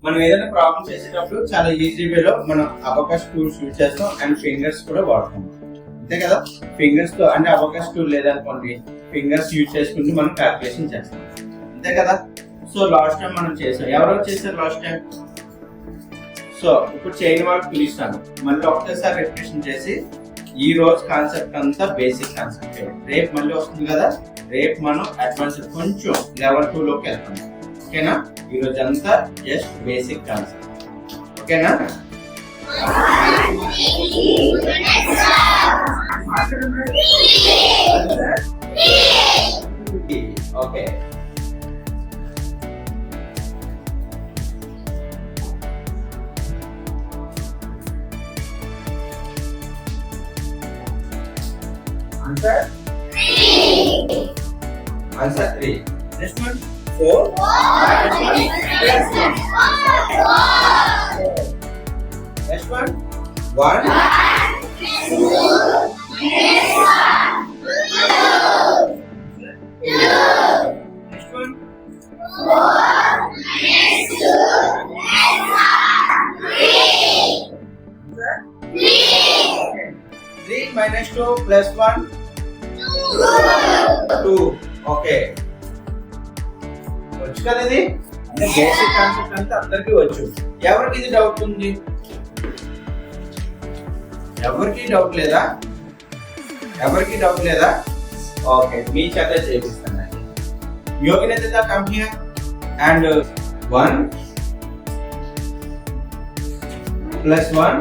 మనం ఏదైనా ప్రాబ్లం చేసేటప్పుడు చాలా ఈజీ వేలో మనం అబకస్ టూల్స్ యూజ్ చేస్తాం అండ్ ఫింగర్స్ కూడా వాడతాం. అంతే కదా, ఫింగర్స్ తో అంటే అబకస్ టూల్ లేదనుకోండి ఫింగర్స్ యూజ్ చేసుకుంటూ మనం క్యాల్కులేషన్ చేస్తాం. అంతే కదా. సో లాస్ట్ టైం మనం చేసాం. ఎవరో చేశారు లాస్ట్ టైం? సో ఇప్పుడు చేయని వాళ్ళకి పిలుస్తాను, మళ్ళీ ఒక్కసారి రిపిటేషన్ చేసి ఈ రోజు కాన్సెప్ట్ అంతా బేసిక్ కాన్సెప్ట్. రేపు మళ్ళీ వస్తుంది కదా, రేపు మనం అడ్వాన్స్ కొంచెం లెవెల్ 2 లోకి వెళ్తాం. ఓకేనా? ఈ రోజు అంతా జస్ట్ బేసిక్ కాన్సెప్ట్. ఓకేనా? Okay. Answer 3. Answer 3. Next one 4. Next one 1. Next one 3 minus 2 plus 1 2. Okay, వచ్చు కదా ఇది. అంటే బేసిక్ కాన్సెప్ట్ అంతా అందరికీ వచ్చు. ఎవరికి ఇది డౌట్ ఉంది? ఎవరికి డౌట్ లేదా? ఎవరికి డౌట్ లేదా? ఓకే, మీ చేత చేపిస్తాను. యోగినత come here and 1 plus 1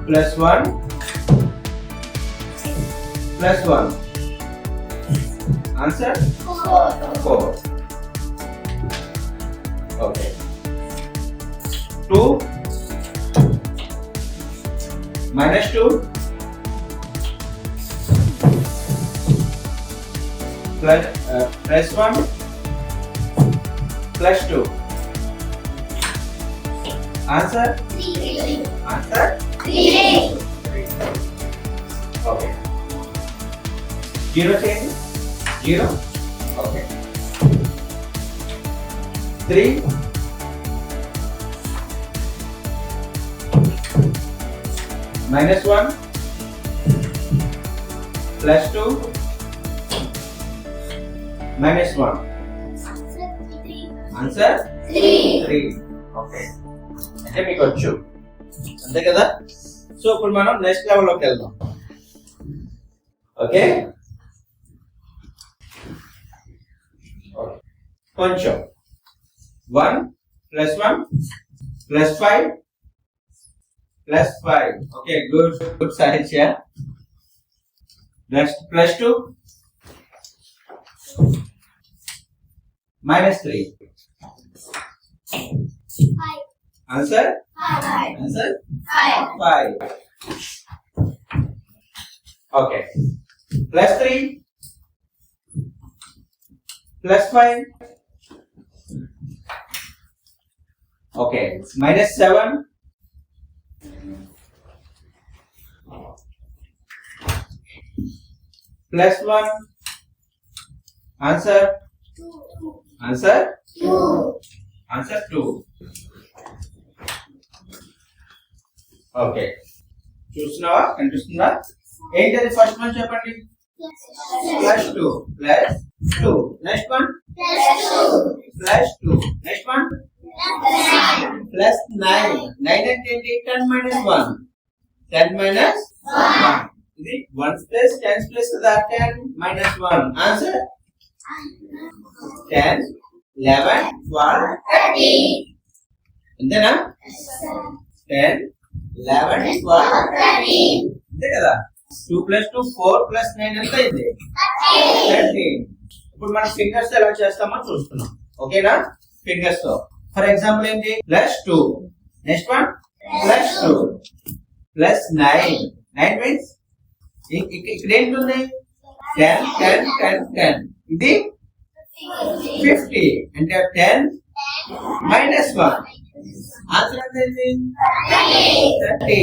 plus 1 plus 1. Answer 4. Okay. 2 minus 2 plus 1 plus 2. Answer 3. Answer 3. Okay. 0 change? 0? Okay. 3 minus 1 plus 2 minus 1. Answer 3. Okay. అంటే మీకు వచ్చు, అంతే కదా. సో ఇప్పుడు మనం నెక్స్ట్ లెవెల్లోకి వెళ్దాం. ఓకే, కొంచెం 1 plus 1 plus 5 plus 5. Okay, good Sahitya. Next plus 2 minus 3. 5. Answer? 5. Answer? 5. Okay. Plus 3 plus 5. Okay. Minus 7 plus 1. Answer? 2. Answer? 2. Answer 2. Okay. చూస్తున్నావా? కనిపిస్తుందా? ఏంటది ఫస్ట్ వన్ చెప్పండి. plus 2 plus 2. Next one plus 2. Next one plus 9. 9 అంటే ఏంటి? 10 minus 1. 10 minus 1. ఇది 1's place 10's place కదా. 10 minus 1. Answer 10 11 12 13. అంతేనా? 10 11 12 13. అంతే కదా. 2 plus 2 4 plus 9 ఎంత అయింది? 13. ఇప్పుడు మనం ఫింగర్స్ ఎలా చేస్తామో చూస్తున్నాం. ఓకేనా? ఫింగర్స్ తో ఫర్ ఎగ్జాంపుల్ ఏంటి? Plus 2. Next one plus 2 plus 9. 9 means ఇక్కడ ఏంటుంది? 10 10 10 10. ఇది 50 అంటే 10 minus 1. ఆన్సర్ ఎంత అయింది? 30.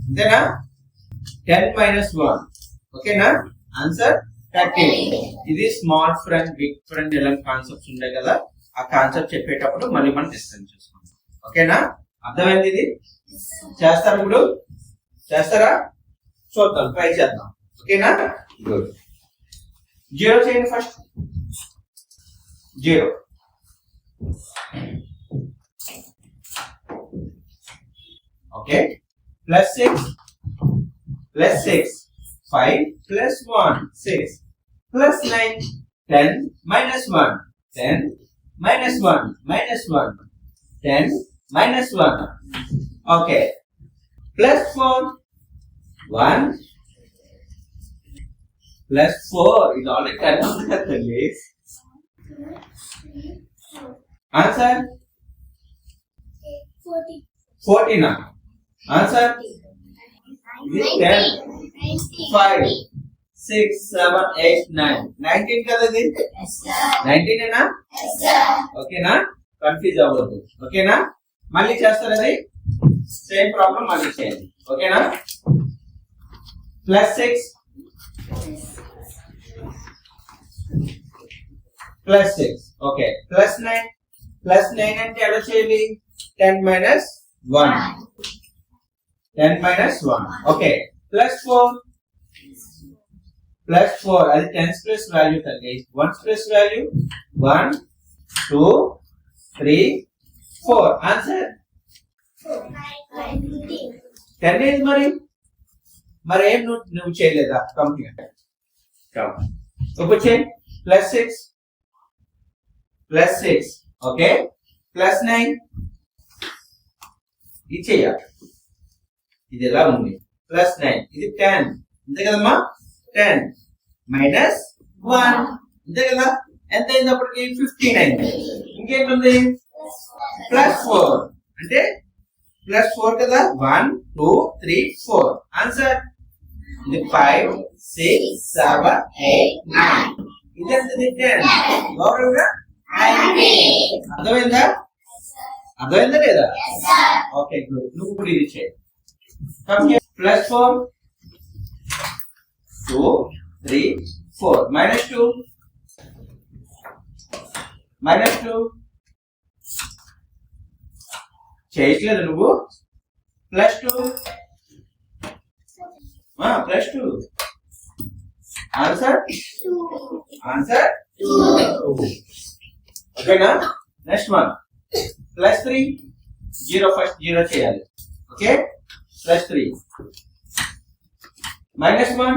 అంతేనా? 10 minus 1. ఓకేనా? ఆన్సర్ 30. ఇది స్మాల్ ఫ్రెండ్ బిగ్ ఫ్రెండ్ ఇలాంటి కాన్సెప్ట్స్ ఉంటాయి కదా, ఆ కాన్సెప్ట్ చెప్పేటప్పుడు మళ్ళీ మనం డిస్కస్ చేసుకుందాం. ఓకేనా? అర్థమైంది ఇది? చేస్తారు ఇప్పుడు? చేస్తారా? చూద్దాం, ట్రై చేద్దాం. ఓకేనా? గుడ్. 0 చేయండి ఫస్ట్. 0. ఓకే. +6 +6 5 +1 6 +9 10 -1 10 -1 -1 10 -1. ఓకే. +4 1 +4 ఇది ఆల్రెడీ 10 ఉంది కదండి. ఆన్సర్ 14. ఆన్సర్ 10 5 6 7 8 9 19 కదా ఇది? 19 ఏనా? ఓకేనా? కన్ఫ్యూజ్ అవ్వద్దు. ఓకేనా? మళ్ళీ చేస్తారు అది సేమ్ ప్రాబ్లం మళ్ళీ చేయండి. ఓకేనా? +6 +6 ఓకే. +9 అంటే ఎలా చేయాలి? 10 - 1 10 - 1 ఓకే. +4 అది 10's place వాల్యూ తల్లి. 1's place వాల్యూ 1 2 3 4 ఆన్సర్ 10 ఏది మరి ఏం నువ్వు చేయలేదా? కంప్లీట్ ఇప్పుడు చేయి. +6 ఓకే. +9 ఇది చెయ్యాలి. ఇది ఎలా ఉంది? +9 ఇది 10 అంతే కదమ్మా? 10 -1 అంతే కదా? ఎంత అయింది అప్పటికి? 15 అయింది. ఇంకేంటుంది? +4 అంటే +4 కదా? 1 2 3 4 ఆన్సర్ ఇది 5 6 7 8 9 ఇది ఎంతది? 10 గౌరవంగా అర్థమైందా? అర్థమైందా లేదా? Okay good. నువ్వు ఇప్పుడు ఇది చేయి. +4 2 3 4 -2 చేయట్లేదు నువ్వు. +2 +2 ఆన్సర్ 2 ఓకేనా? నెక్స్ట్ వన్ +3 0 ఫస్ట్ 0 చేయాలి. ఓకే. +3 -1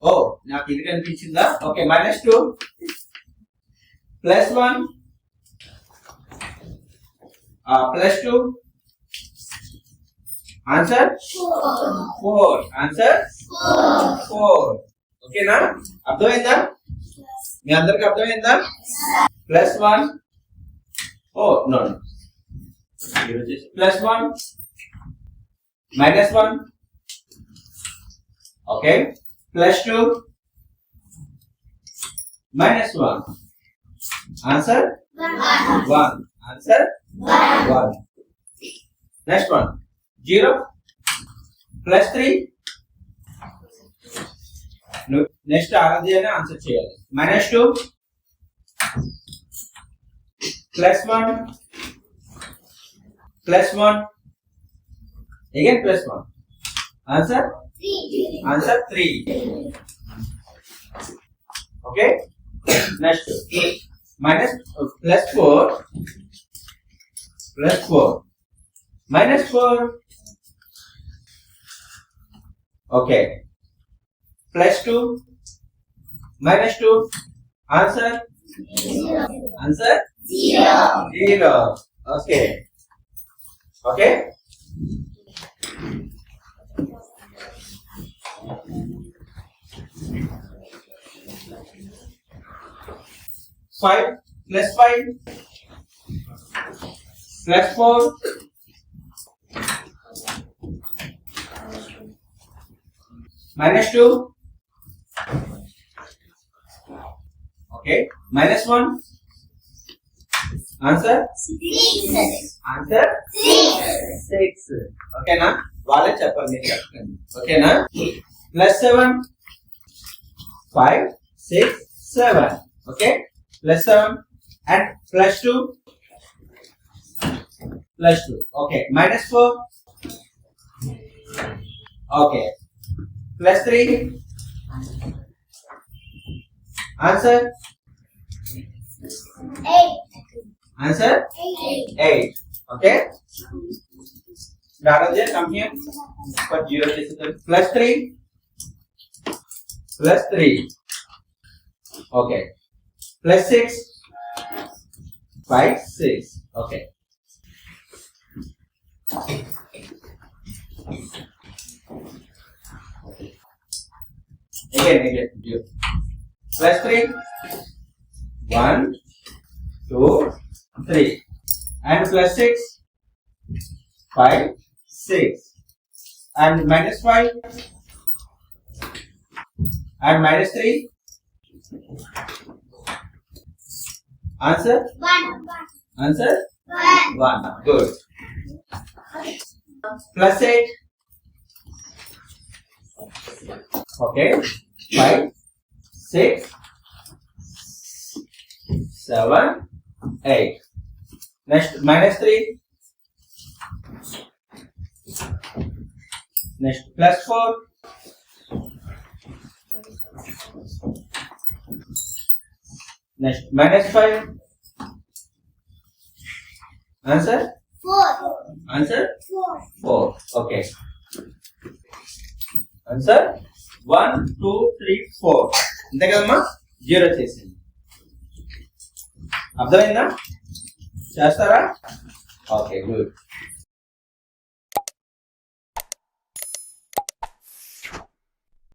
ఓ నాకు ఇది కనిపించిందా? ఓకే. -2 +1 +2 ఆన్సర్ 4 ఆన్సర్ 4 ఓకేనా? అర్థమైందా? మీ అందరికి అర్థమైందా? +1 oh no +1 -1 okay. +2 -1 answer 1 answer 1 next one 0 +3 next ఆరాధ్యాన్ని ఆన్సర్ చేయాలి. -2 +1 again +1 answer 3 okay. Next +4 -4 okay. +2 -2 answer 0 okay. 5 +5 +4 -2 okay. -1 answer 6 okay na వాళ్ళే చెప్పండి మీరు చెప్పండి ఓకేనా. +7 5 6 7 okay. +7 and plus 2 plus 2. Okay, minus 4. Okay, plus 3. Answer. 8. Answer 8. 8. Okay. Data there, come here. Put 0 plus 3. Plus 3. Okay. Plus 6. 5, 6. Okay. Again. 0. Plus 3. 1, 2, 3. And plus 6. 5, 6. And minus 5. And minus 3. Answer? 1. Answer? 1. 1. Good. Plus 8. Okay. 5, 6, 7, 8. Next, minus 3. Next, plus 4. Next, minus 5. Answer? 4. Answer? 4. 4. Okay. Answer? 1, 2, 3, 4. అంతే కదమ్మా 0 చేసింది అర్థమైందా చేస్తారా okay good